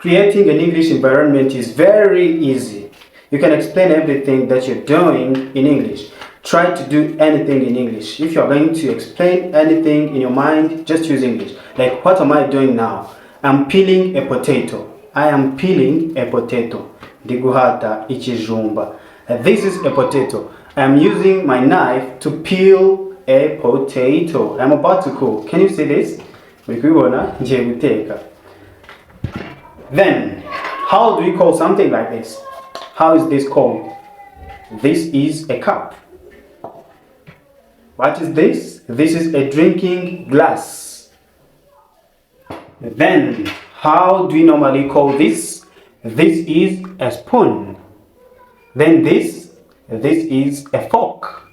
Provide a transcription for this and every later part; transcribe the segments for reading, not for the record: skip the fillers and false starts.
Creating an English environment is very easy. You can explain everything that you're doing in English. Try to do anything in English. If you're going to explain anything in your mind, just use English. Like, what am I doing now? I'm peeling a potato. I am peeling a potato. Ndiguhata ikijumba. This is a potato. I'm using my knife to peel a potato. I'm about to cook. Can you see this? Then, how do we call something like this? How is this called? This is a cup. What is this? This is a drinking glass. Then, how do we normally call this? This is a spoon. Then this is a fork.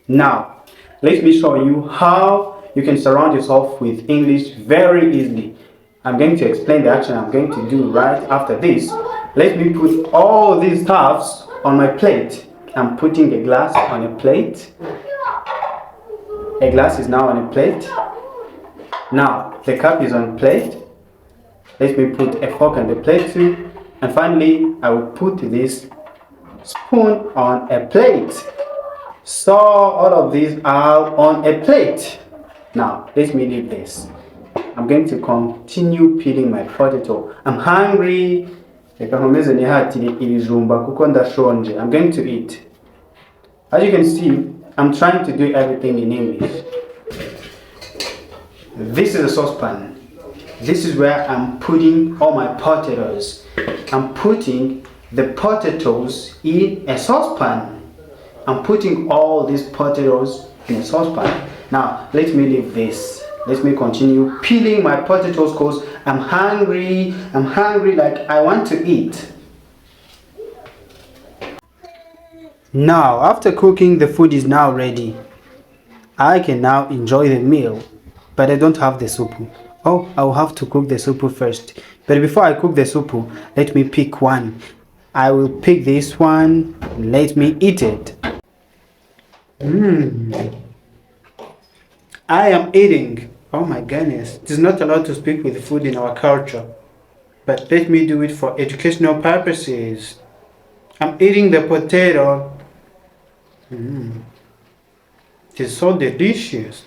Now, let me show you how you can surround yourself with English very easily. I'm going to explain the action I'm going to do right after this. Let me put all these stuffs on my plate. I'm putting a glass on a plate. A glass is now on a plate. Now, the cup is on a plate. Let me put a fork on the plate too. And finally, I will put this spoon on a plate. So, all of these are on a plate. Now, let me leave this. I'm going to continue peeling my potato. I'm hungry. I'm going to eat. As you can see, I'm trying to do everything in English. This is a saucepan. This is where I'm putting all my potatoes. I'm putting the potatoes in a saucepan. I'm putting all these potatoes in a saucepan. Now, let me leave this. Let me continue peeling my potatoes because I'm hungry. I'm hungry like I want to eat. Now, after cooking, the food is now ready. I can now enjoy the meal, but I don't have the soup. Oh, I'll have to cook the soup first. But before I cook the soup, let me pick one. I will pick this one. Let me eat it. I am eating. Oh my goodness. It is not allowed to speak with food in our culture. But let me do it for educational purposes. I'm eating the potato. It is so delicious.